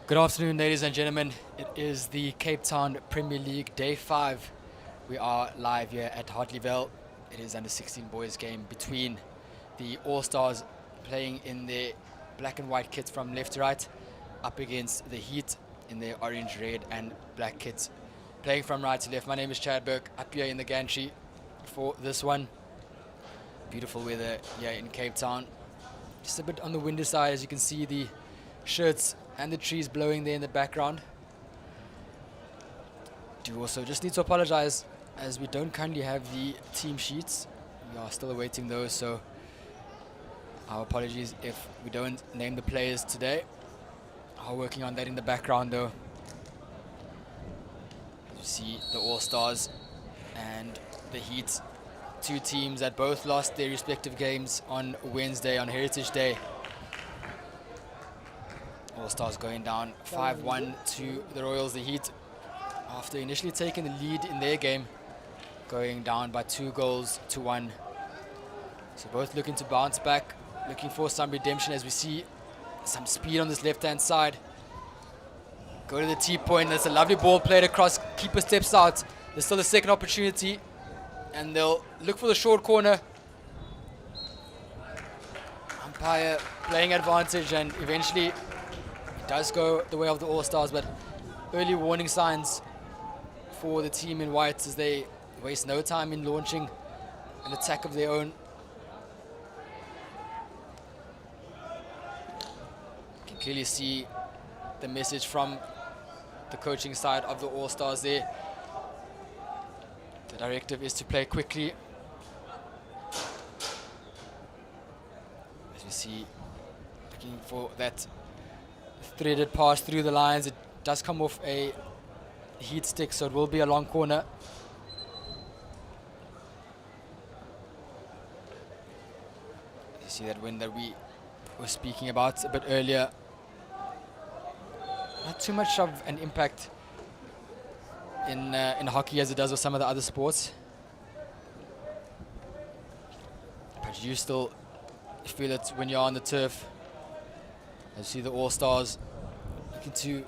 Good afternoon, ladies and gentlemen. It is the Cape Town Premier League Day 5. We are live here at Hartleyvale. It is under 16 boys game between the All-Stars playing in their black and white kits from left to right up against the Heat in their orange, red and black kits playing from right to left. My name is Chad Burke, up here in the gantry for this one. Beautiful weather here in Cape Town. Just a bit on the windy side, as you can see the shirts and the trees blowing there in the background. Do also just need to apologize as we don't currently have the team sheets. We are still awaiting those, so our apologies if we don't name the players today. Are working on that in the background though. You see the All-Stars and the Heat, two teams that both lost their respective games on Wednesday, on Heritage Day. All-Stars going down 5-1 to the Royals. The Heat, after initially taking the lead in their game, going down by 2-1. So both looking to bounce back, looking for some redemption as we see some speed on this left-hand side. Go to the T-point. That's a lovely ball played across. Keeper steps out. There's still a second opportunity, and they'll look for the short corner. Umpire playing advantage, and eventually does go the way of the All-Stars, but early warning signs for the team in white as they waste no time in launching an attack of their own. You can clearly see the message from the coaching side of the All-Stars there. The directive is to play quickly. As you see, looking for that threaded pass through the lines. It does come off a Heat stick, so it will be a long corner. You see that wind that we were speaking about a bit earlier. Not too much of an impact in hockey as it does with some of the other sports, but you still feel it when you're on the turf. I see the All-Stars looking to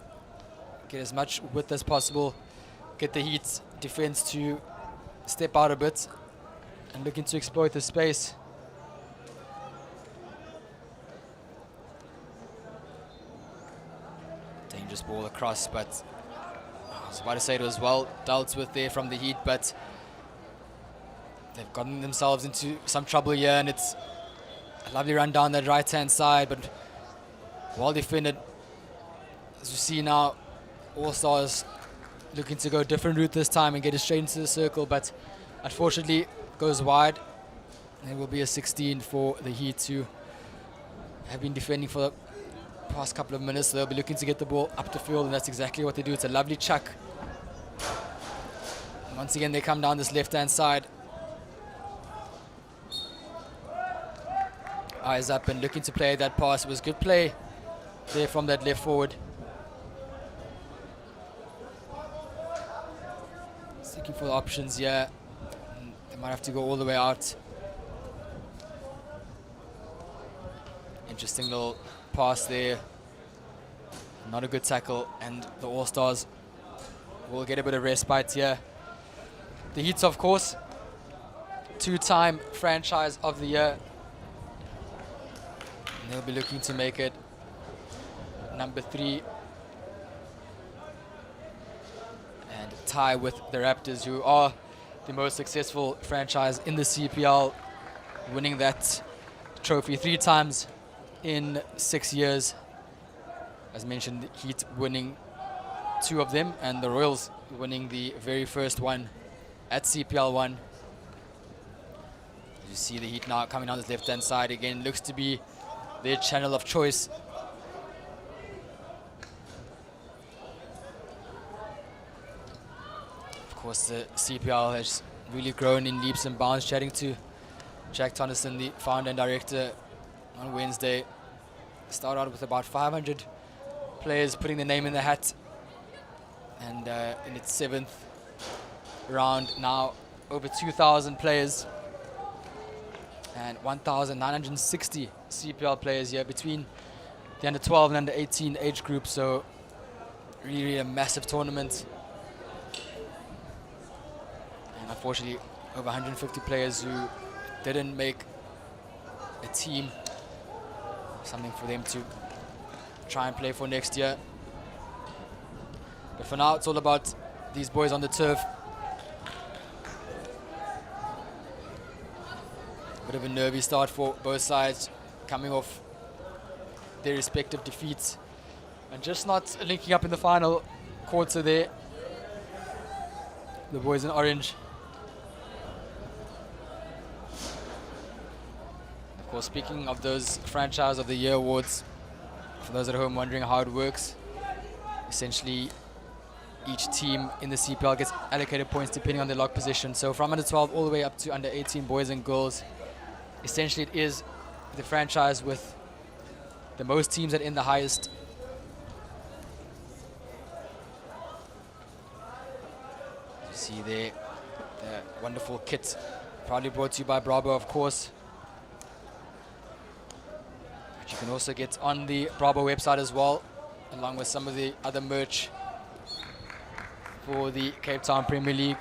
get as much width as possible, get the Heat's defense to step out a bit, and looking to exploit the space. Dangerous ball across, but I was about to say it was well dealt with there from the Heat, but they've gotten themselves into some trouble here, and it's a lovely run down that right-hand side, but well defended. As you see now, All-Stars looking to go a different route this time and get it straight into the circle, but unfortunately goes wide. It will be a 16 for the Heat, who have been defending for the past couple of minutes. So they'll be looking to get the ball up the field, and that's exactly what they do. It's a lovely chuck. Once again, they come down this left-hand side. Eyes up and looking to play that pass. It was good play there from that left forward. Just looking for the options here. They might have to go all the way out. Interesting little pass there. Not a good tackle, and the All-Stars will get a bit of respite here. The Heats, of course, two-time franchise of the year. And they'll be looking to make it number 3 and tie with the Raptors, who are the most successful franchise in the CPL, winning that trophy 3 times in 6 years. As mentioned, the Heat winning 2 of them, and the Royals winning the very first one at CPL 1. You see the Heat now coming down this left-hand side again. Looks to be their channel of choice. Of course, the CPL has really grown in leaps and bounds. Chatting to Jack Tonneson, the founder and director, on Wednesday. Started out with about 500 players putting their name in the hat, and in its 7th round now over 2,000 players and 1,960 CPL players here between the under 12 and under 18 age group. So really a massive tournament. And unfortunately, over 150 players who didn't make a team. Something for them to try and play for next year. But for now, it's all about these boys on the turf. Bit of a nervy start for both sides, coming off their respective defeats and just not linking up in the final quarter there. The boys in orange. Of course, speaking of those Franchise of the Year awards, for those at home wondering how it works, essentially each team in the CPL gets allocated points depending on their log position. So from under 12 all the way up to under 18 boys and girls, essentially it is the franchise with the most teams that in the highest. You see there the wonderful kit, proudly brought to you by Bravo, of course. Which you can also get on the Bravo website as well, along with some of the other merch for the Cape Town Premier League.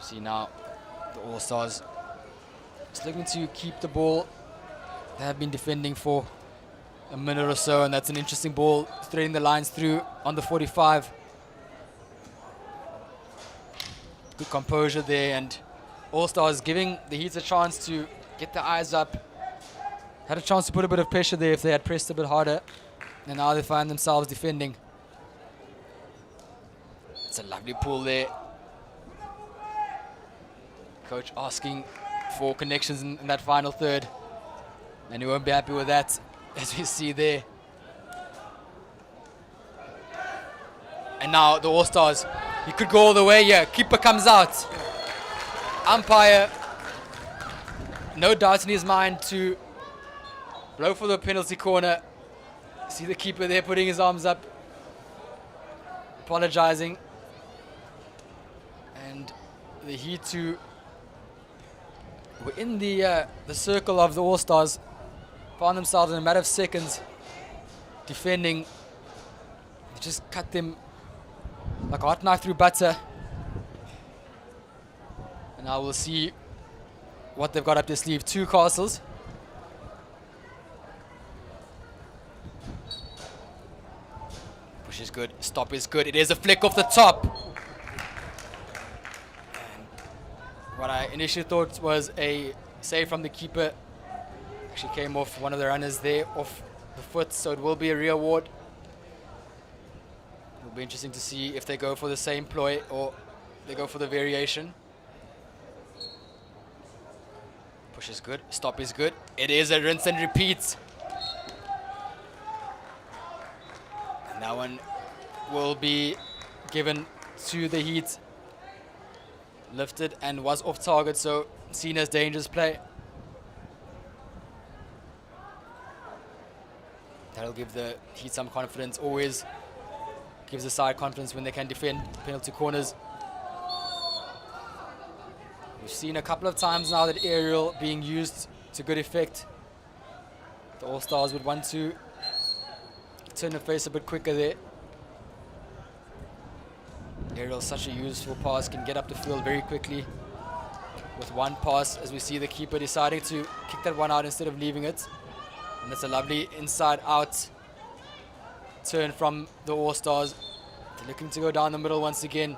See now the All-Stars just looking to keep the ball. They have been defending for a minute or so, and that's an interesting ball threading the lines through on the 45. Good composure there, and All-Stars giving the Heats a chance to get their eyes up. Had a chance to put a bit of pressure there if they had pressed a bit harder, and now they find themselves defending. It's a lovely pull there. Coach asking for connections in that final third, and he won't be happy with that, as we see there. And now the All-Stars, he could go all the way here. Keeper comes out. Umpire, no doubt in his mind to blow for the penalty corner. See the keeper there putting his arms up, apologizing. And the Heat who were in the circle of the All-Stars found themselves in a matter of seconds defending. They just cut them like a hot knife through butter. And now we'll see what they've got up their sleeve. Two castles. Push is good. Stop is good. It is a flick off the top. What I initially thought was a save from the keeper actually came off one of the runners there, off the foot, so it will be a re-award. It'll be interesting to see if they go for the same ploy or they go for the variation. Push is good, stop is good. It is a rinse and repeat. And that one will be given to the Heat. Lifted and was off target, so seen as dangerous play. That'll give the Heat some confidence. Always gives the side confidence when they can defend penalty corners. We've seen a couple of times now that aerial being used to good effect. The All-Stars would want to turn the face a bit quicker there. Aerial is such a useful pass, can get up the field very quickly with one pass, as we see the keeper deciding to kick that one out instead of leaving it. And that's a lovely inside-out turn from the All-Stars. They're looking to go down the middle once again.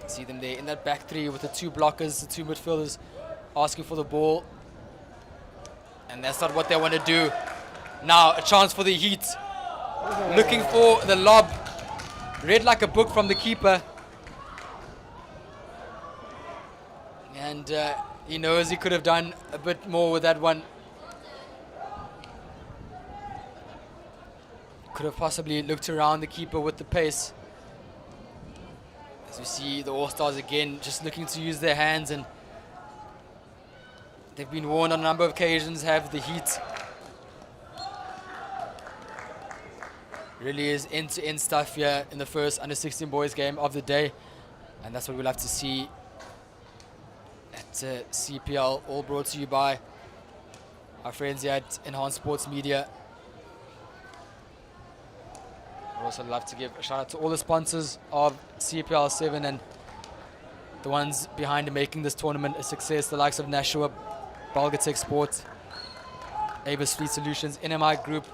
See them there in that back three with the two blockers, the two midfielders asking for the ball. And that's not what they want to do. Now a chance for the Heat. Looking for the lob. Read like a book from the keeper. And he knows he could have done a bit more with that one. Could have possibly looked around the keeper with the pace. As we see the All-Stars again just looking to use their hands, and they've been warned on a number of occasions, have the Heat. Really is end-to-end stuff here in the first under-16 boys game of the day. And that's what we'll have to see at CPL, all brought to you by our friends here at Enhanced Sports Media. I'd also love to give a shout out to all the sponsors of CPL 7 and the ones behind making this tournament a success, the likes of Nashua, Balgatech Sport, Avis Fleet Solutions, NMI Group,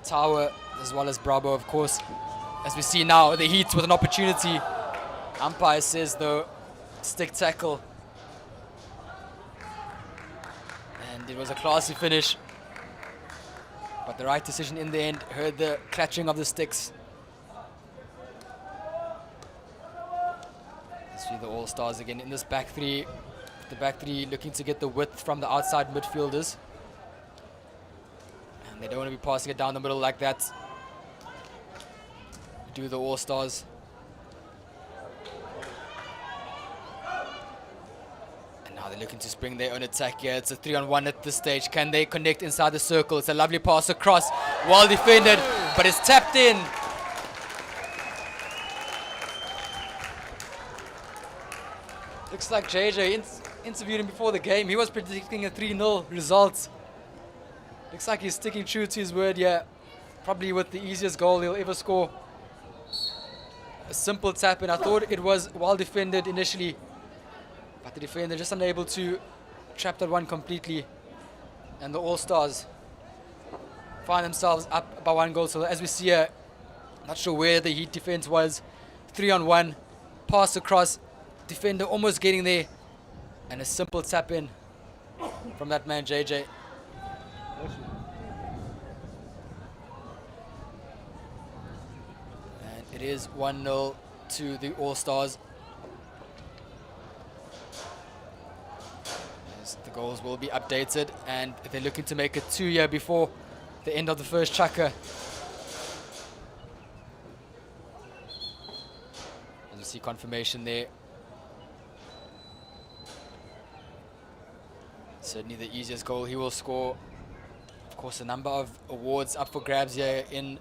Tower, as well as Bravo, of course. As we see now, the Heat with an opportunity. Umpire says, though, stick tackle. And it was a classy finish. But the right decision in the end. Heard the clattering of the sticks. See the All-Stars again in this back three. The back three looking to get the width from the outside midfielders. And they don't want to be passing it down the middle like that. Do the All-Stars. And now they're looking to spring their own attack here. It's a 3-on-1 at this stage. Can they connect inside the circle? It's a lovely pass across. Well defended, but it's tapped in. Looks like JJ interviewed him before the game. He was predicting a 3-0 result. Looks like he's sticking true to his word here. Probably with the easiest goal he'll ever score. A simple tap in. I thought it was well defended initially, but the defender just unable to trap that one completely. And the All-Stars find themselves up by 1 goal. So as we see here, not sure where the Heat defense was. 3-on-1, pass across, defender almost getting there, and a simple tap in from that man JJ. And it is 1-0 to the All-Stars. As the goals will be updated, and they're looking to make it 2 here before the end of the first chukka. As you see confirmation there. Certainly the easiest goal he will score. Of course, a number of awards up for grabs here in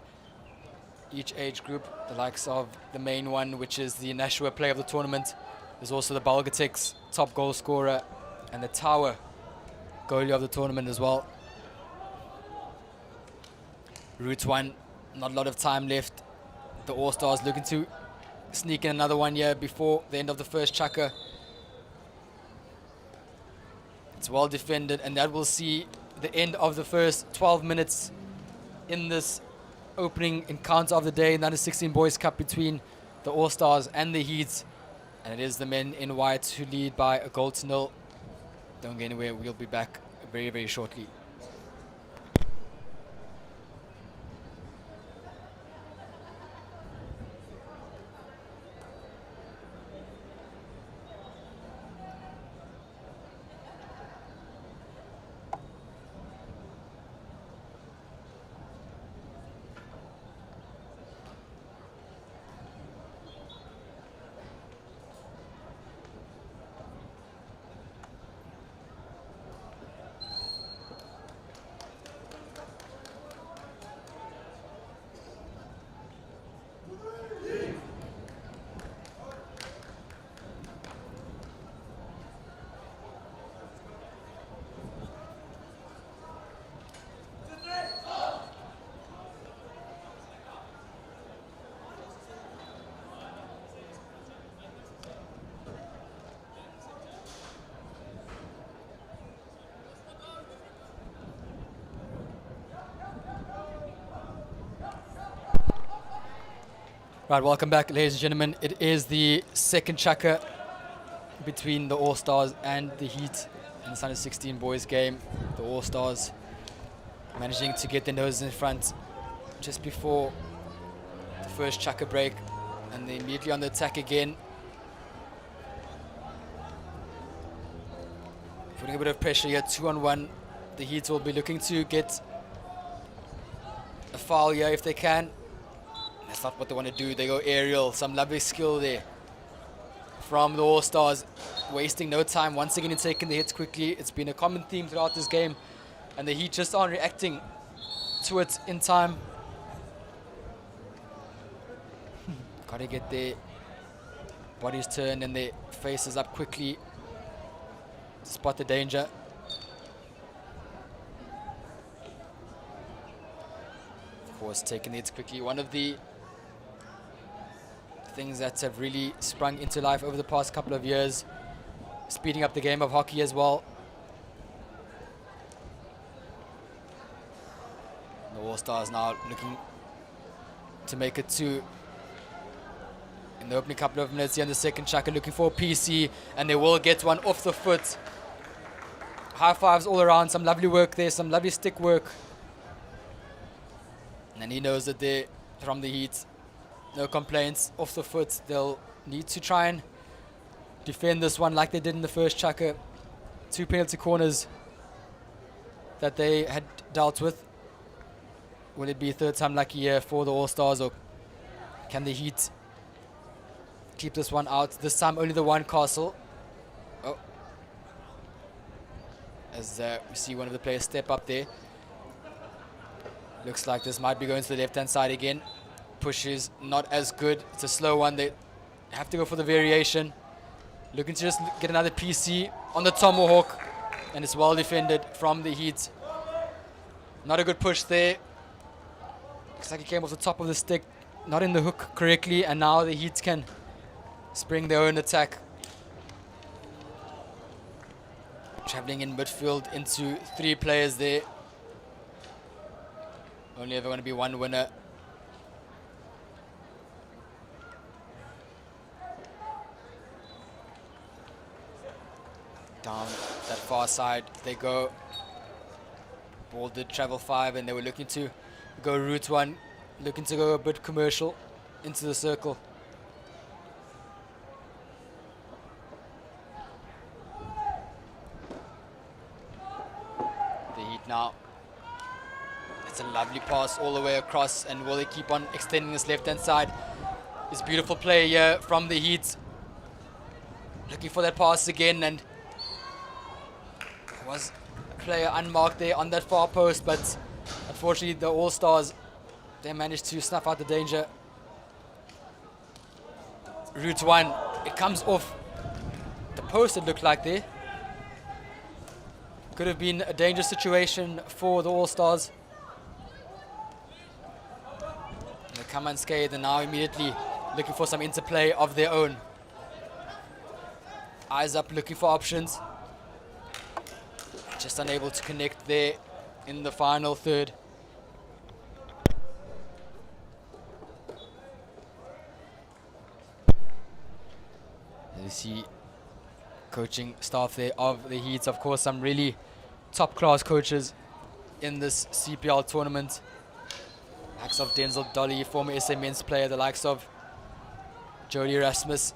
each age group. The likes of the main one, which is the Nashua Player of the Tournament. There's also the Balgatech's top goal scorer and the Tower goalie of the tournament as well. Route 1, not a lot of time left. The All-Stars looking to sneak in another one here before the end of the first chukka. It's well defended, and that will see the end of the first 12 minutes in this opening encounter of the day in the Under-16 Boys Cup between the All-Stars and the Heat. And it is the men in white who lead by a goal to 0. Don't go anywhere. We'll be back very, very shortly. Right, welcome back, ladies and gentlemen. It is the second chukka between the All-Stars and the Heat in the Under-16 boys game. The All-Stars managing to get their noses in front just before the first chukka break, and they're immediately on the attack again. Putting a bit of pressure here, 2-on-1. The Heat will be looking to get a foul here if they can. That's not what they want to do. They go aerial. Some lovely skill there from the All-Stars. Wasting no time once again in taking the hits quickly. It's been a common theme throughout this game, and the Heat just aren't reacting to it in time. Got to get their bodies turned and their faces up quickly to spot the danger. Of course, taking the hits quickly. One of the things that have really sprung into life over the past couple of years, speeding up the game of hockey as well. The All-Stars now looking to make it two in the opening couple of minutes here in the second chukka, looking for a PC, and they will get one off the foot. High fives all around, some lovely work there, some lovely stick work. And he knows that they're from the heat. No complaints, off the foot. They'll need to try and defend this one like they did in the first chukka. 2 penalty corners that they had dealt with. Will it be third time lucky here for the All-Stars, or can the Heat keep this one out? This time only the one castle. Oh. As we see one of the players step up there. Looks like this might be going to the left-hand side again. Push is not as good. It's a slow one. They have to go for the variation. Looking to just get another PC on the tomahawk. And it's well defended from the Heat. Not a good push there. Looks like he came off the top of the stick. Not in the hook correctly. And now the Heat can spring their own attack. Traveling in midfield into 3 players there. Only ever going to be one winner. Down that far side they go. Ball did travel 5 and they were looking to go route 1. Looking to go a bit commercial into the circle. The Heat now. It's a lovely pass all the way across, and will they keep on extending this left-hand side? This beautiful play here from the Heat. Looking for that pass again, and there was a player unmarked there on that far post, but unfortunately the All-Stars, they managed to snuff out the danger. Route 1, it comes off the post, it looked like there. Could have been a dangerous situation for the All-Stars. They come unscathed and now immediately looking for some interplay of their own. Eyes up, looking for options. Just unable to connect there in the final third. You see coaching staff there of the Heat. Of course, some really top-class coaches in this CPL tournament. Likes of Denzel Dolly, former SA men's player, the likes of Jody Erasmus,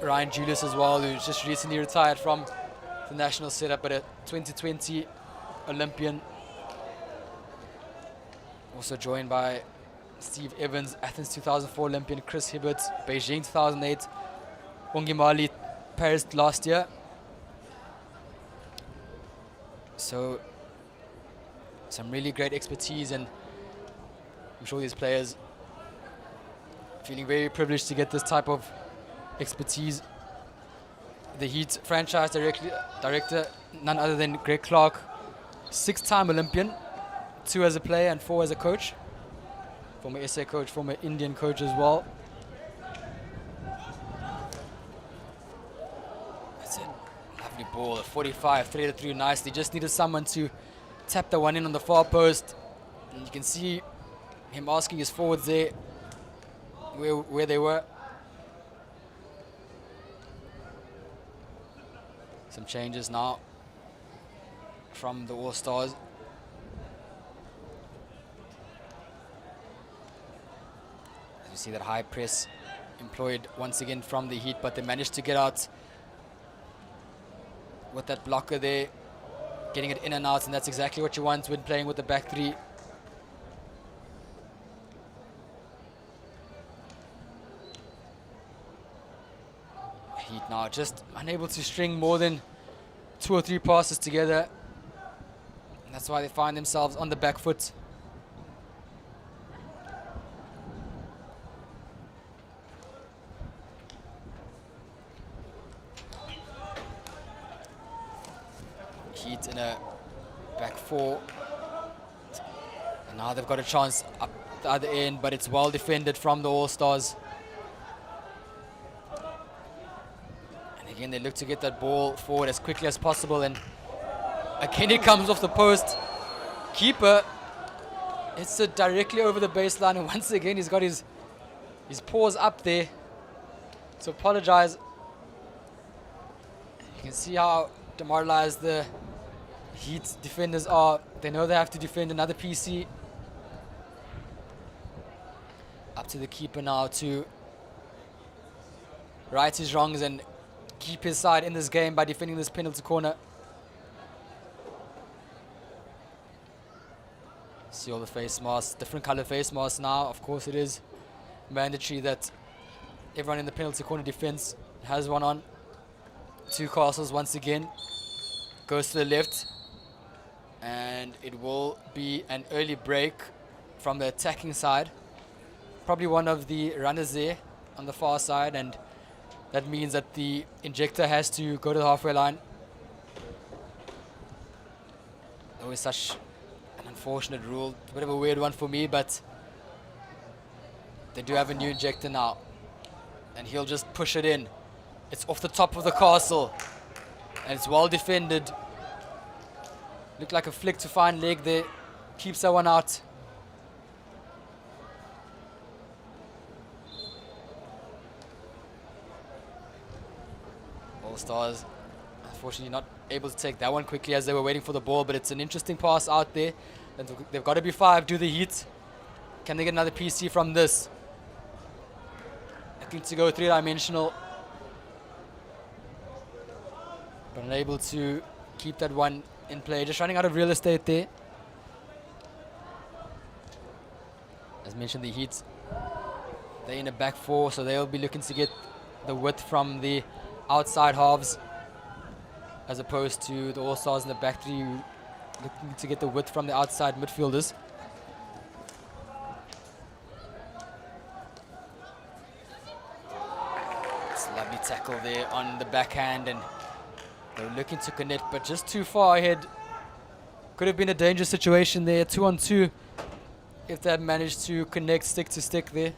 Ryan Julius as well, who's just recently retired from the national setup, but a 2020 Olympian. Also joined by Steve Evans, Athens 2004 Olympian, Chris Hibbert, Beijing 2008, Ongimali, Paris last year. So some really great expertise, and I'm sure these players feeling very privileged to get this type of expertise. The Heat franchise director, none other than Greg Clark, 6-time Olympian, 2 as a player and 4 as a coach. Former SA coach, former Indian coach as well. That's a lovely ball, a 45, threaded through nicely. Just needed someone to tap the one in on the far post. And you can see him asking his forwards there where they were. Some changes now from the All-Stars. As you see that high press employed once again from the Heat, but they managed to get out with that blocker there, getting it in and out, and that's exactly what you want when playing with the back 3. Heat now just unable to string more than 2 or 3 passes together. And that's why they find themselves on the back foot. Heat in a back four. And now they've got a chance up the other end, but it's well defended from the All-Stars. And again, they look to get that ball forward as quickly as possible. And again, he comes off the post. Keeper hits it directly over the baseline. And once again, he's got his paws up there to apologize. You can see how demoralized the Heat defenders are. They know they have to defend another PC. Up to the keeper now to right his wrongs and keep his side in this game by defending this penalty corner. See all the face masks, different color face masks now. Of course, it is mandatory that everyone in the penalty corner defense has one on. Two castles once again. Goes to the left. And it will be an early break from the attacking side. Probably one of the runners there on the far side, and that means that the injector has to go to the halfway line. Always such an unfortunate rule, a bit of a weird one for me, but they do have a new injector now, and he'll just push it in. It's off the top of the castle, and it's well defended. Looked like a flick to find leg there, keeps that one out. All-Stars, unfortunately not able to take that one quickly as they were waiting for the ball, but it's an interesting pass out there. And they've got to be 5, do the Heat. Can they get another PC from this? Looking to go three-dimensional, but unable to keep that one in play. Just running out of real estate there. As mentioned, the Heat, they're in a back four, so they'll be looking to get the width from the outside halves, as opposed to the All-Stars in the back three looking to get the width from the outside midfielders. It's a lovely tackle there on the backhand, and they're looking to connect, but just too far ahead. Could have been a dangerous situation there, 2-on-2, if they had managed to connect stick to stick there.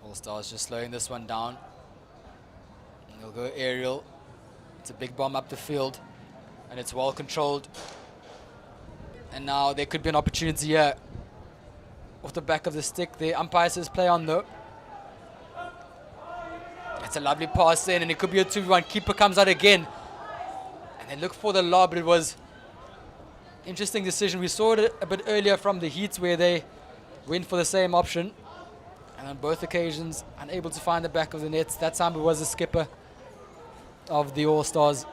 All-Stars just slowing this one down. And they'll go aerial. It's a big bomb up the field, and it's well controlled. And now there could be an opportunity here. Off the back of the stick, the umpire says play on though. It's a lovely pass in, and it could be a 2v1. Keeper comes out again. And they look for the lob, but it was interesting decision. We saw it a bit earlier from the Heat where they went for the same option. And on both occasions, unable to find the back of the net. That time it was the skipper of the All-Stars.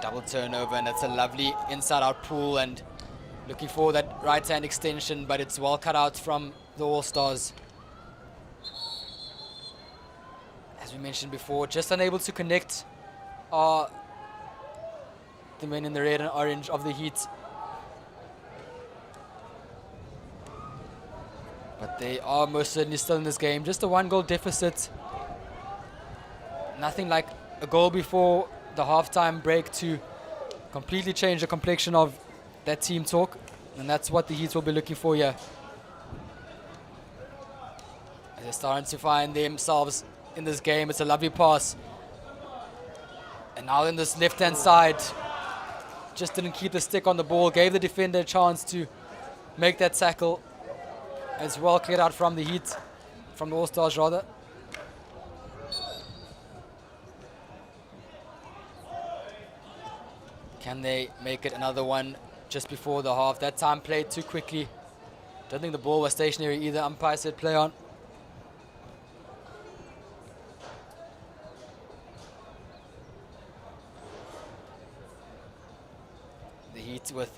Double turnover, and it's a lovely inside-out pull, and looking for that right-hand extension, but it's well cut out from the All-Stars. As we mentioned before, just unable to connect are the men in the red and orange of the Heat. But they are most certainly still in this game. Just a 1-goal deficit. Nothing like a goal before the halftime break to completely change the complexion of that team talk. And that's what the Heat will be looking for here. They're starting to find themselves in this game. It's a lovely pass. And now in this left-hand side, just didn't keep the stick on the ball. Gave the defender a chance to make that tackle. It's well cleared out from the Heat, from the All-Stars rather. Can they make it another one just before the half? That time played too quickly. Don't think the ball was stationary either. Umpire said play on. The Heat with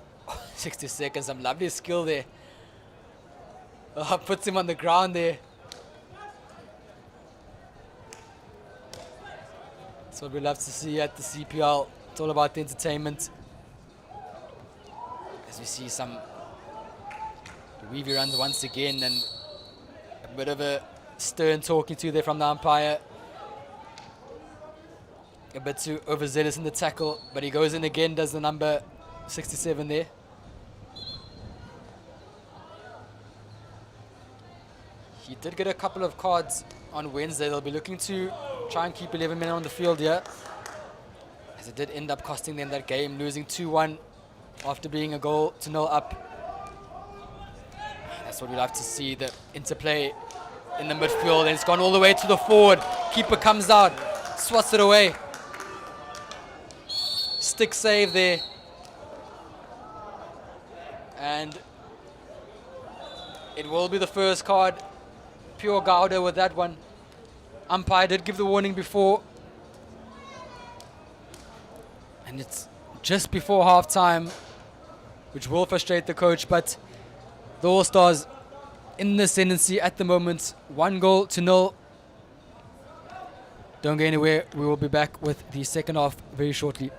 60 seconds. Some lovely skill there. Puts him on the ground there. That's what we love to see at the CPL. It's all about the entertainment. As we see some Weavy runs once again, and a bit of a stern talking to there from the umpire. A bit too overzealous in the tackle, but he goes in again, does the number 67 there. He did get a couple of cards on Wednesday. They'll be looking to try and keep 11 men on the field here, as it did end up costing them that game, losing 2-1 after being a 0 up. That's what we love to see, the interplay in the midfield, and it's gone all the way to the forward. Keeper comes out, swats it away. Stick save there. And it will be the first card. Pure Gouda with that one. Umpire did give the warning before. And it's just before half-time, which will frustrate the coach, but the All-Stars in the ascendancy at the moment, 1-0. Don't go anywhere. We will be back with the second half very shortly.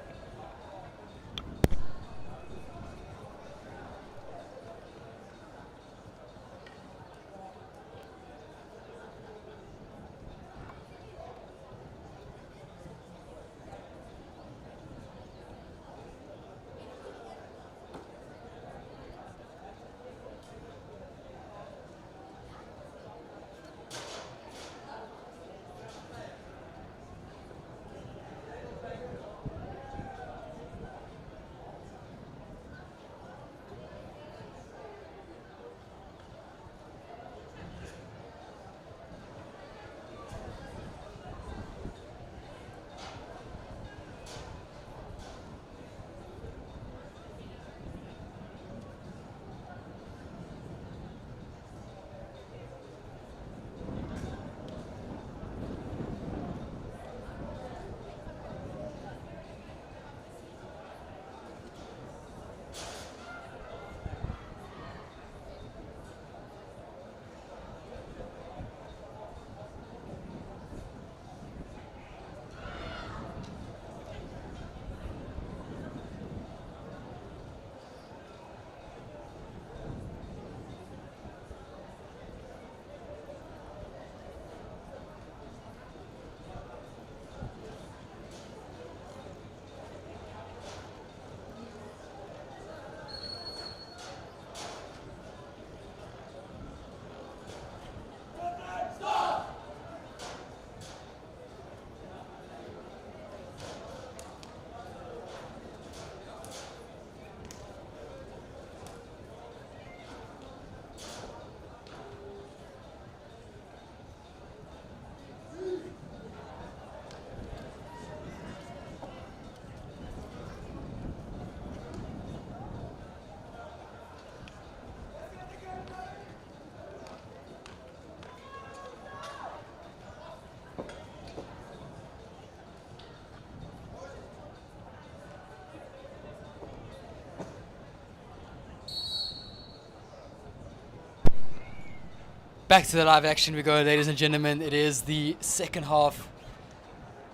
Back to the live action we go, ladies and gentlemen. It is the second half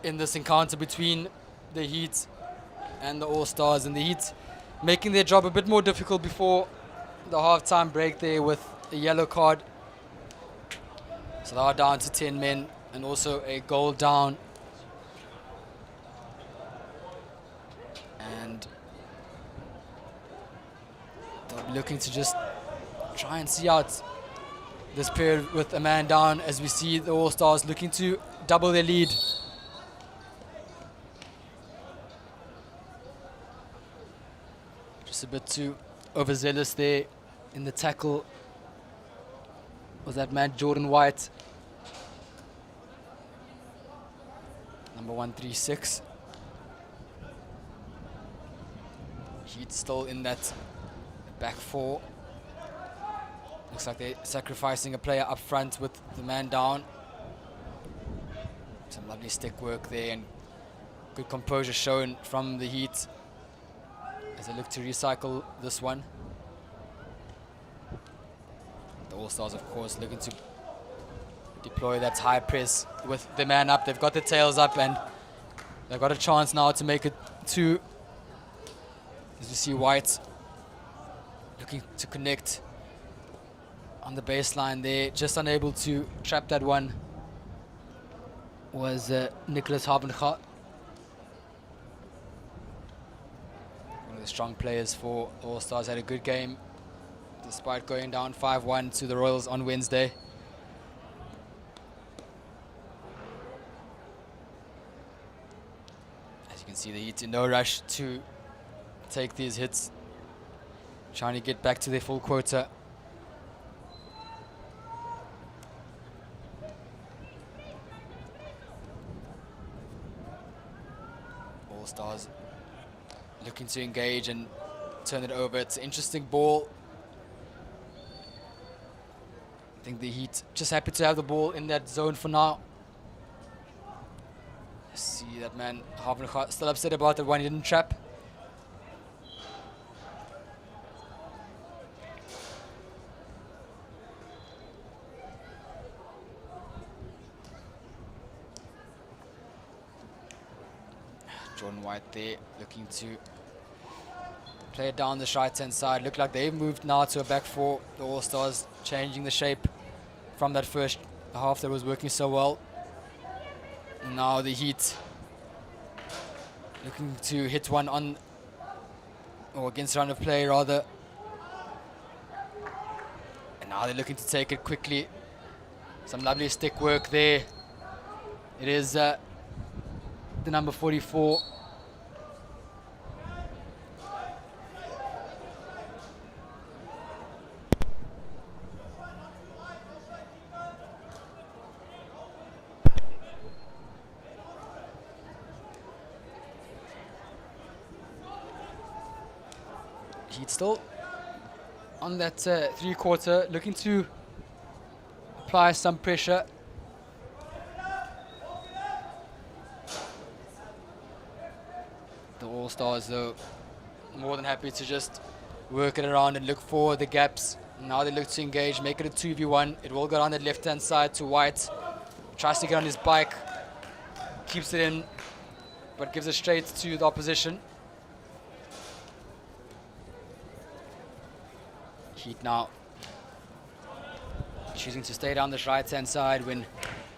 in this encounter between the Heat and the All-Stars. And the Heat making their job a bit more difficult before the half-time break there with a yellow card. So they are down to 10 men and also a goal down. And they'll be looking to just try and see out this period with a man down, as we see the All-Stars looking to double their lead. Just a bit too overzealous there in the tackle. Was that man Jordan White? Number 136. Heat still in that back four. Looks like they're sacrificing a player up front with the man down. Some lovely stick work there and good composure shown from the Heat as they look to recycle this one. The All-Stars, of course, looking to deploy that high press with the man up. They've got the tails up and they've got a chance now to make it two. As you see White looking to connect on the baseline there, just unable to trap that one, was Nicholas Havenga. One of the strong players for All Stars, had a good game despite going down 5-1 to the Royals on Wednesday. As you can see, the Heat in no rush to take these hits, trying to get back to their full quota. All Stars looking to engage and turn it over. It's an interesting ball. I think the Heat just happy to have the ball in that zone for now. See that man, Havenga, still upset about that one he didn't trap. Jordan White there looking to play it down the right-hand side. Look like they've moved now to a back four. The All Stars changing the shape from that first half that was working so well. Now the Heat looking to hit one on, or against round of play rather. And now they're looking to take it quickly. Some lovely stick work there. It is the number 44. Heat still on that three-quarter, looking to apply some pressure. The All Stars, though, more than happy to just work it around and look for the gaps. Now they look to engage, make it a 2v1. It will go down the left-hand side to White. Tries to get on his bike, keeps it in, but gives it straight to the opposition. Heat now choosing to stay down this right-hand side when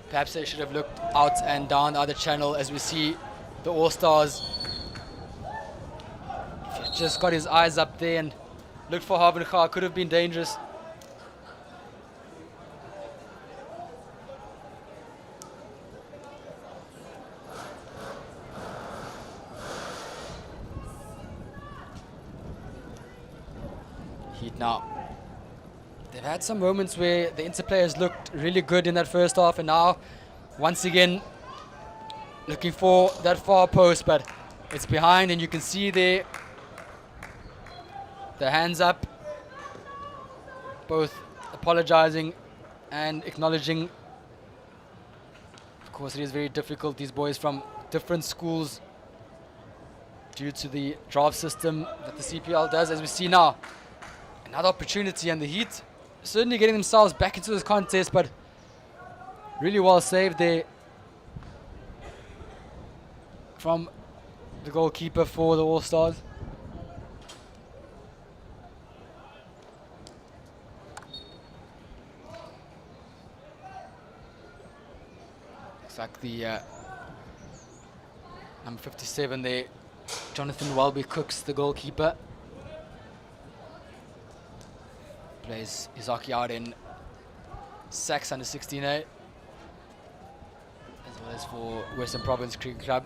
perhaps they should have looked out and down the other channel, as we see the All Stars just got his eyes up there and looked for Havenga. Could have been dangerous. Heat now. They've had some moments where the interplayers looked really good in that first half, and now once again looking for that far post, but it's behind, and you can see there the hands up, both apologizing and acknowledging. Of course, it is very difficult, these boys from different schools, due to the draft system that the CPL does, as we see now. Another opportunity, and the Heat certainly getting themselves back into this contest, but really well saved there from the goalkeeper for the All Stars. Looks like the number 57 there, Jonathan Welby Cooks, the goalkeeper. Plays Izaki out in Sax under 16A, as well as for Western Province Cricket Club,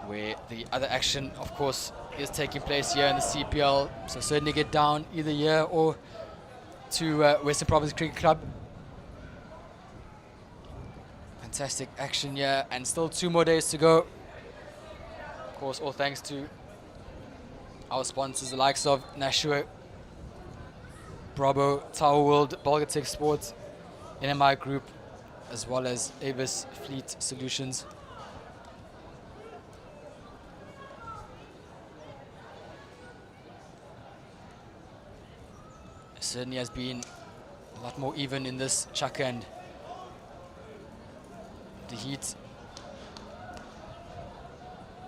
where the other action, of course, is taking place here in the CPL. So certainly get down either here or to Western Province Cricket Club. Fantastic action here, and still 2 more days to go. Of course, all thanks to our sponsors, the likes of Nashua, Bravo, Tower World, Bulgatech Sports, NMI Group, as well as Avis Fleet Solutions. It certainly has been a lot more even in this chukka, and the Heat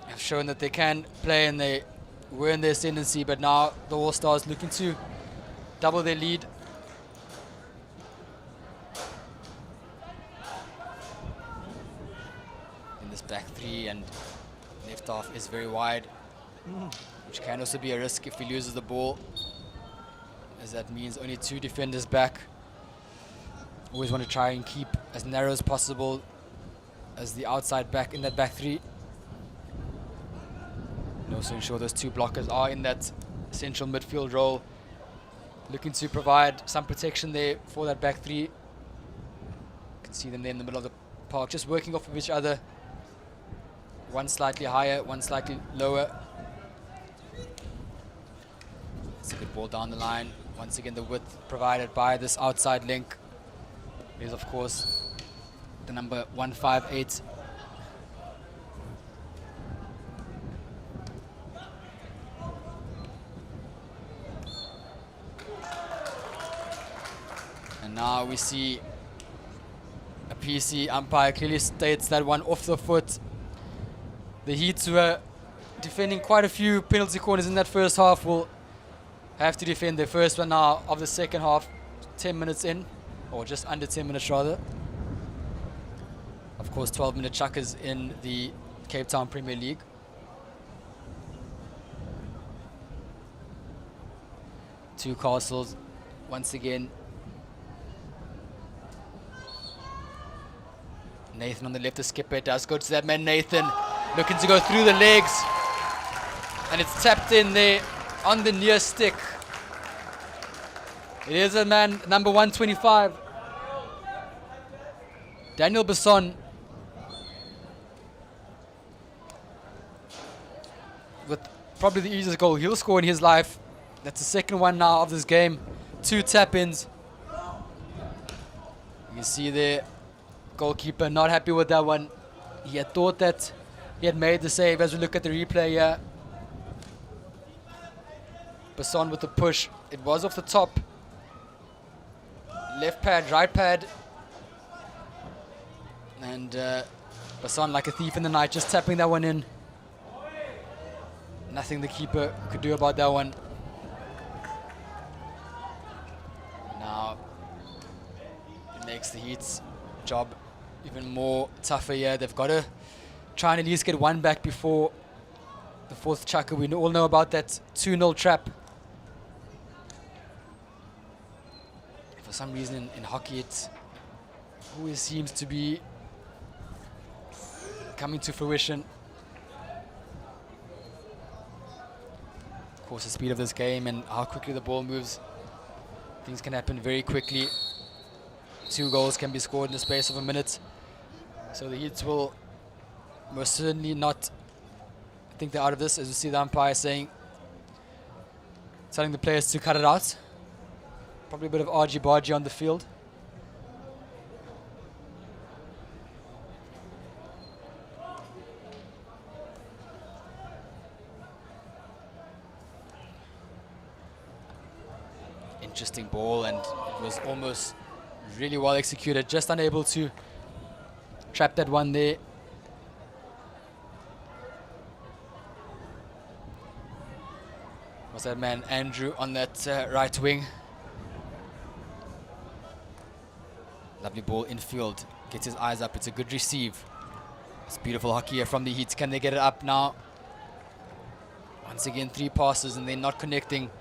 have shown that they can play, and they were in their ascendancy, but now the All Stars looking to double their lead. 3, and left half is very wide, which can also be a risk if he loses the ball, as that means only 2 defenders back. Always want to try and keep as narrow as possible as the outside back in that back 3. And also ensure those 2 blockers are in that central midfield role, looking to provide some protection there for that back 3. You can see them there in the middle of the park, just working off of each other. One slightly higher, one slightly lower. It's a good ball down the line. Once again, the width provided by this outside link is, of course, the number 158. And now we see a PC umpire clearly states that one off the foot. The Heat, who were defending quite a few penalty corners in that first half, will have to defend their first one now of the second half, 10 minutes in, or just under 10 minutes rather. Of course, 12-minute chuckers in the Cape Town Premier League. Two Castles, once again. Nathan on the left, the skipper does go to that man Nathan, looking to go through the legs, and it's tapped in there on the near stick. It is a man, number 125, Daniel Besson, with probably the easiest goal he'll score in his life. That's the second one now of this game. 2 tap-ins. You can see there, goalkeeper not happy with that one. He had thought that he had made the save. As we look at the replay here, Besson with the push. It was off the top. Left pad, right pad. And Besson, like a thief in the night, just tapping that one in. Nothing the keeper could do about that one. Now it makes the Heat's job even more tougher here. They've got to try and at least get one back before the fourth chucker. We all know about that 2-0 trap. For some reason in hockey, it always seems to be coming to fruition. Of course, the speed of this game and how quickly the ball moves, things can happen very quickly. 2 goals can be scored in the space of a minute. So the Heats will most certainly not think they're out of this, as you see the umpire saying, telling the players to cut it out. Probably a bit of argy-bargy on the field. Interesting ball, and it was almost really well executed, just unable to trap that one there. Was that man Andrew on that right wing. Lovely ball infield, gets his eyes up, it's a good receive. It's beautiful hockey here from the Heat. Can they get it up now? Once again, 3 passes and they're not connecting.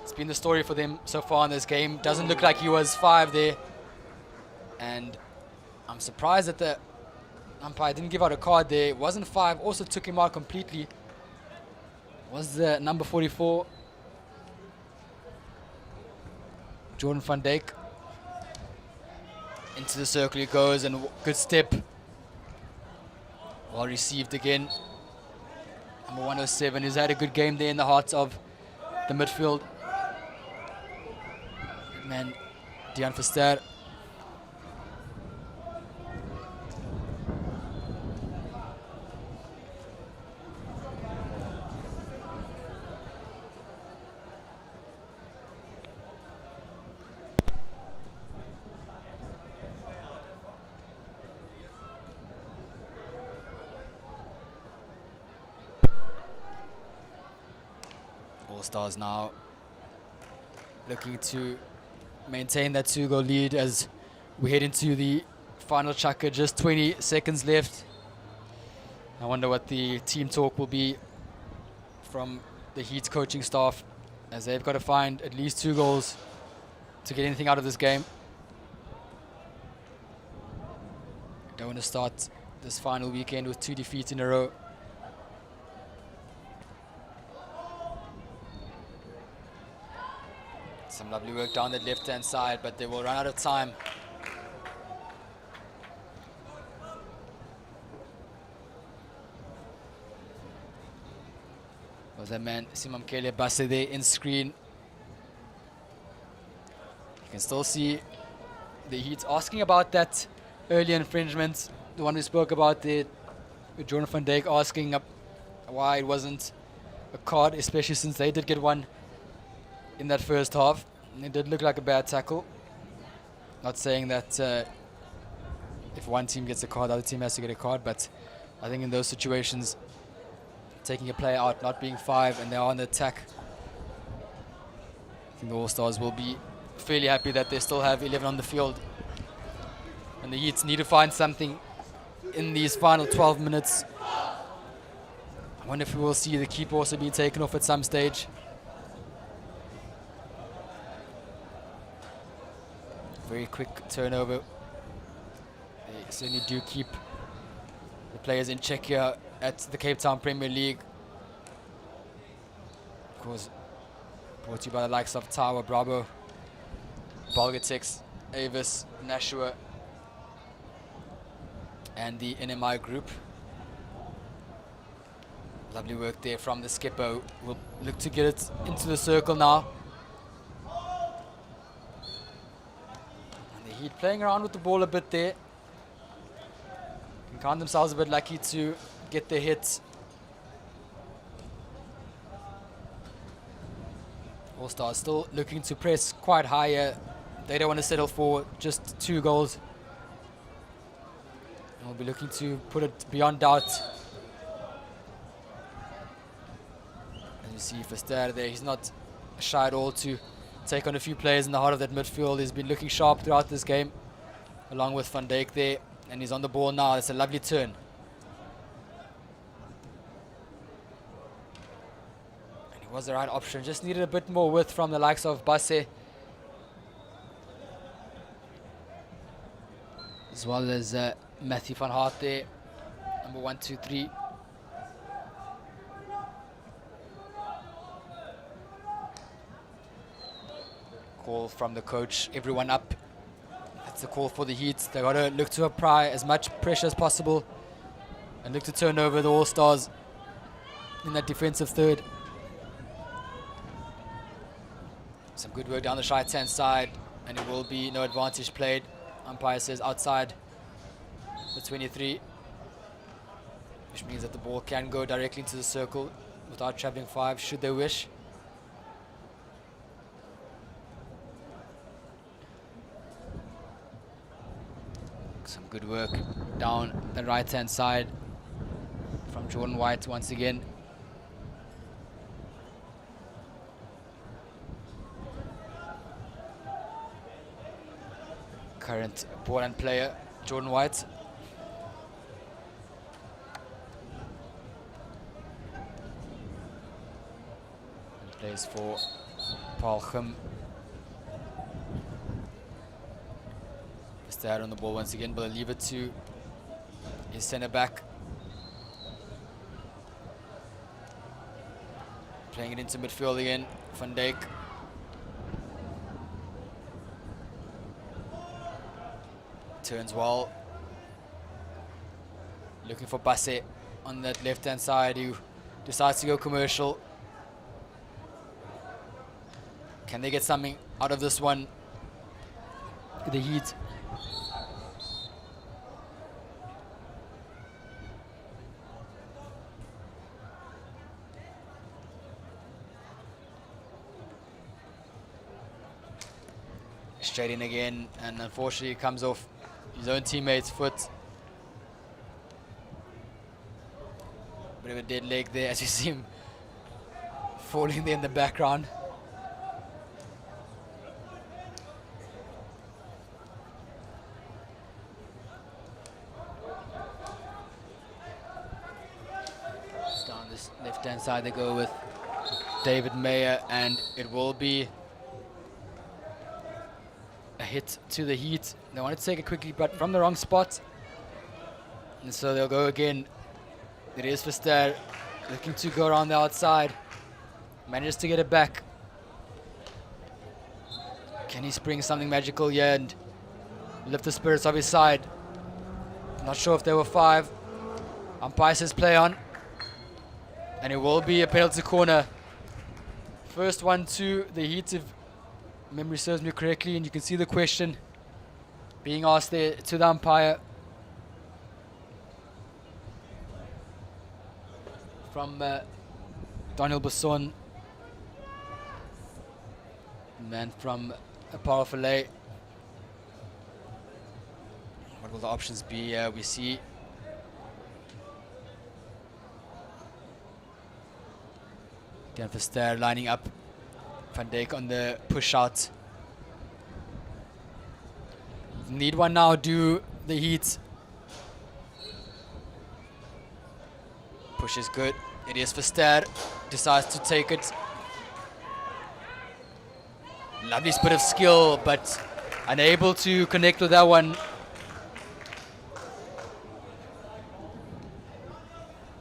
It's been the story for them so far in this game. Doesn't look like he was 5 there. And I'm surprised that the umpire didn't give out a card there. It wasn't 5, also took him out completely. Was the number 44, Jordan van Dijk. Into the circle he goes, and good step. Well received again. Number 107, who's had a good game there in the heart of the midfield. Man, Dian Verster. All Stars now looking to maintain that 2-goal lead as we head into the final chukker. Just 20 seconds left. I wonder what the team talk will be from the Heat's coaching staff, as they've got to find at least 2 goals to get anything out of this game. Don't want to start this final weekend with 2 defeats in a row. Some lovely work down that left-hand side, but they will run out of time. Was that man Simamkele Basse there in screen. You can still see the Heat asking about that early infringement, the one we spoke about there, with Jordan van Dijk asking why it wasn't a card, especially since they did get one in that first half. And it did look like a bad tackle. Not saying that if one team gets a card, the other team has to get a card, but I think in those situations, taking a player out, not being 5, and they are on the attack, I think the All-Stars will be fairly happy that they still have 11 on the field. And the Heats need to find something in these final 12 minutes. I wonder if we will see the keeper also be taken off at some stage. Very quick turnover. They certainly do keep the players in check here at the Cape Town Premier League. Of course, brought to you by the likes of Tower, Bravo, Balgatex, Avis, Nashua, and the NMI group. Lovely work there from the skipper. We'll look to get it into the circle now. And the Heat playing around with the ball a bit there. Can count themselves a bit lucky to get their hits. All Stars still looking to press quite higher. They don't want to settle for just 2 goals. And we'll be looking to put it beyond doubt. As you see Verster there, he's not shy at all to take on a few players in the heart of that midfield. He's been looking sharp throughout this game, along with Van Dijk there. And he's on the ball now. It's a lovely turn. And he was the right option. Just needed a bit more width from the likes of Basse, as well as Matthew van Hart there. Number 1, 2, 3. Call from the coach. Everyone up. That's a call for the Heat. They got to look to apply as much pressure as possible and look to turn over the All-Stars in that defensive third. Some good work down the right-hand side, and it will be no advantage played. Umpire says outside the 23, which means that the ball can go directly into the circle without traveling 5 should they wish. Some good work down the right-hand side from Jordan White once again. Current Portland player, Jordan White. And plays for Palchem. Out on the ball once again, but I'll leave it to his centre back. Playing it into midfield again, Van Dijk. Turns well. Looking for Basse on that left-hand side, who decides to go commercial. Can they get something out of this one? The Heat. Straight in again, and unfortunately it comes off his own teammate's foot. Bit of a dead leg there as you see him falling there in the background. Left-hand side they go with David Mayer, and it will be a hit to the Heat. They want to take it quickly, but from the wrong spot. And so they'll go again. It is Verster looking to go around the outside. Manages to get it back. Can he spring something magical here and lift the spirits of his side? Not sure if there were 5. Umpire says play on. And it will be a penalty corner. First one to the Heat, if memory serves me correctly, and you can see the question being asked there to the umpire from Daniel Besson, man from Hartleyvale. What will the options be? We see Dan Verster lining up. Van Dijk on the push out. Need one now, do the Heat. Push is good. It is Verster. Decides to take it. Lovely bit of skill, but unable to connect with that one.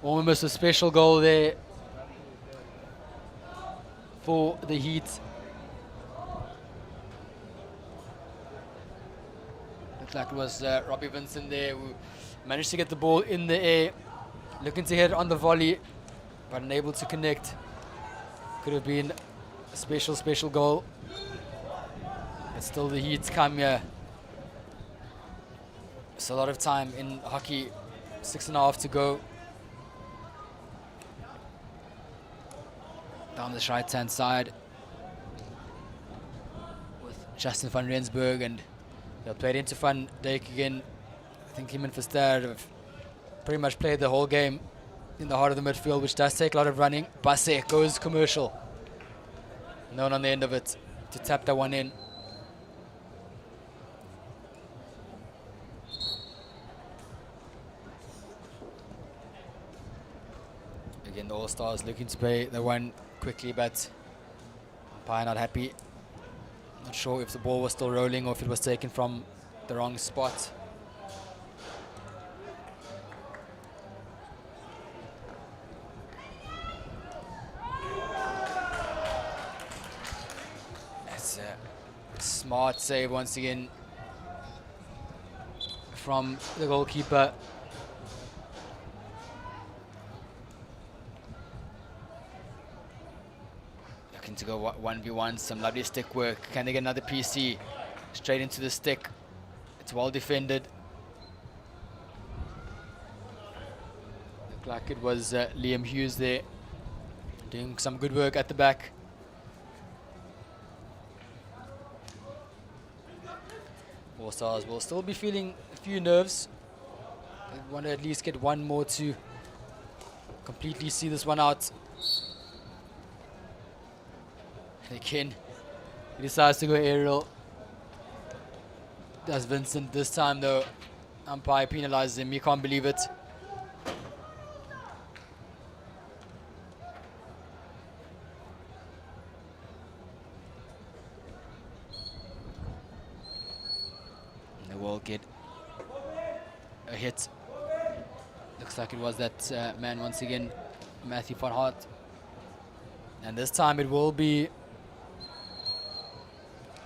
Almost a special goal there for the Heat. Looks like it was Robbie Vincent there who managed to get the ball in the air, looking to hit it on the volley, but unable to connect. Could have been a special goal. But still the Heat come here. It's a lot of time in hockey, 6.5 to go. Down this right-hand side with Justin van Rensburg, and they'll play it into Van Dijk again. I think him and Verster have pretty much played the whole game in the heart of the midfield, which does take a lot of running. Basse goes commercial. No one on the end of it to tap that one in. Again, the All-Stars looking to play the one quickly, but umpire not happy. Not sure if the ball was still rolling or if it was taken from the wrong spot. That's a smart save once again from the goalkeeper. To go 1v1, some lovely stick work. Can they get another PC? Straight into the stick. It's well defended. Looked like it was Liam Hughes there, doing some good work at the back. All Stars will still be feeling a few nerves. They want to at least get one more to completely see this one out. Again, he decides to go aerial. Does Vincent this time though. Umpire penalizes him. He can't believe it. And they will get a hit. Looks like it was that man once again, Matthew van Hart. And this time it will be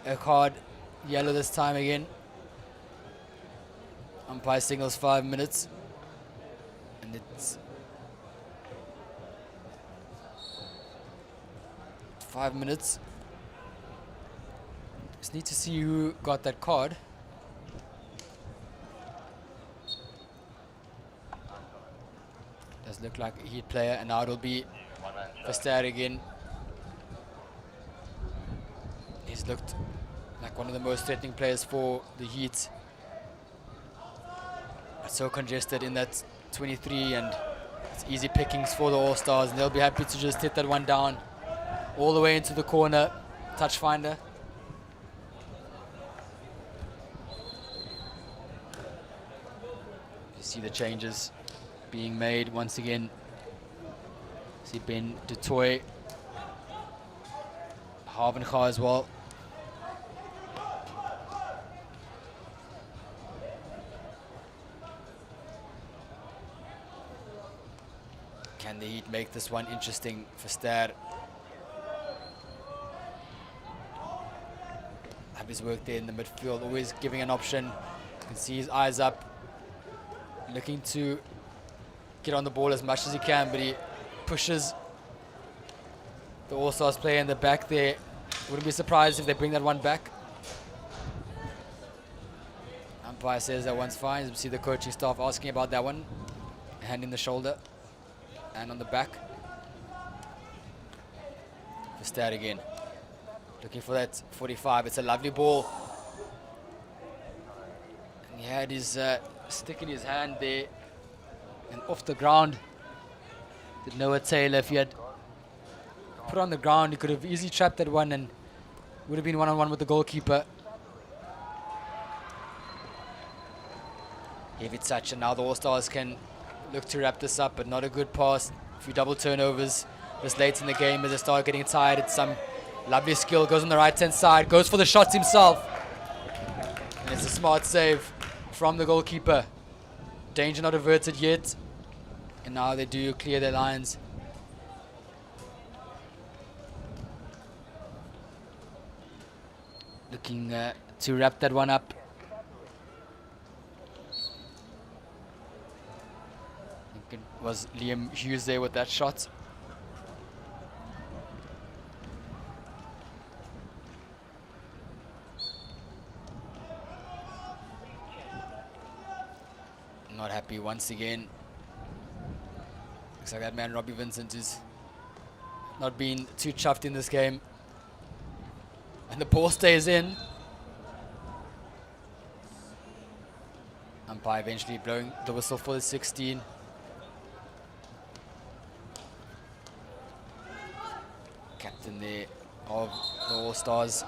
a card, yellow this time again. Umpire signals 5 minutes, and it's 5 minutes. Just need to see who got that card. Does look like a Heat player, and now it'll be Verster again. He's looked like one of the most threatening players for the Heat. But so congested in that 23, and it's easy pickings for the All-Stars, and they'll be happy to just hit that one down all the way into the corner. Touch finder. You see the changes being made once again. See Ben du Toit, Havenga as well. Can the Heat make this one interesting for Ster? Have his work there in the midfield, always giving an option. You can see his eyes up, looking to get on the ball as much as he can, but he pushes the All-Stars player in the back there. Wouldn't be surprised if they bring that one back. Umpire says that one's fine. You see the coaching staff asking about that one. Hand in the shoulder and on the back. For Stad again. Looking for that 45. It's a lovely ball. And he had his stick in his hand there and off the ground. Did Noah Taylor, if he had put on the ground, he could have easily trapped that one and would have been one-on-one with the goalkeeper. Heavy touch, and now the All-Stars can look to wrap this up, but not a good pass. A few double turnovers this late in the game as they start getting tired. It's some lovely skill, goes on the right-hand side, goes for the shots himself. And it's a smart save from the goalkeeper. Danger not averted yet. And now they do clear their lines. Looking to wrap that one up. I think it was Liam Hughes there with that shot. Not happy once again. Looks like that man Robbie Vincent is not being too chuffed in this game. And the ball stays in. Umpire eventually blowing the whistle for the 16. Captain there of the All-Stars.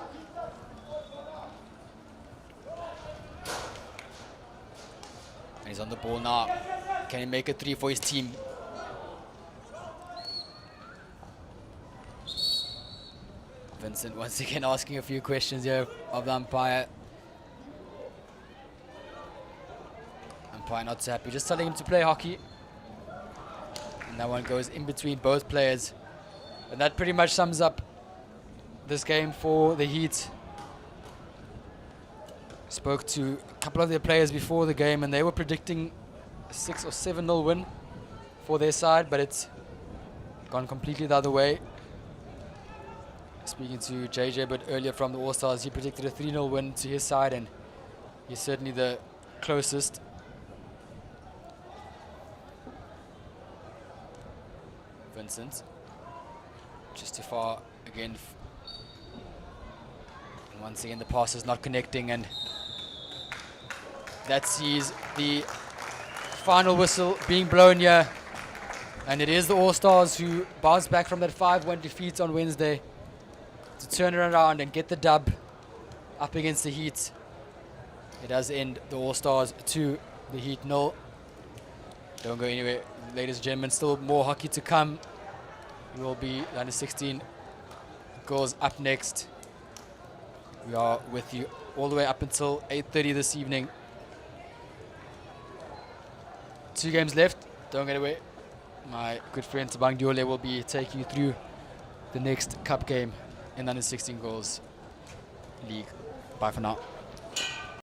And he's on the ball now. Can he make a 3 for his team? Vincent once again asking a few questions here of the umpire. Umpire not so happy, just telling him to play hockey. And that one goes in between both players. And that pretty much sums up this game for the Heat. Spoke to a couple of their players before the game and they were predicting a 6 or 7-0 win for their side, but it's gone completely the other way. Speaking to JJ a bit earlier from the All-Stars, he predicted a 3-0 win to his side, and he's certainly the closest. Vincent, just too far again. And once again, the pass is not connecting, and that sees the final whistle being blown here. And it is the All-Stars who bounced back from that 5-1 defeat on Wednesday to turn it around and get the dub up against the Heat. It does end the All-Stars 2, the Heat 0. Don't go anywhere, ladies and gentlemen. Still more hockey to come. We will be under 16 goals up next. We are with you all the way up until 8:30 this evening. 2 games left. Don't get away. My good friend Tabang Diole will be taking you through the next cup game in the under 16 goals league. Bye for now.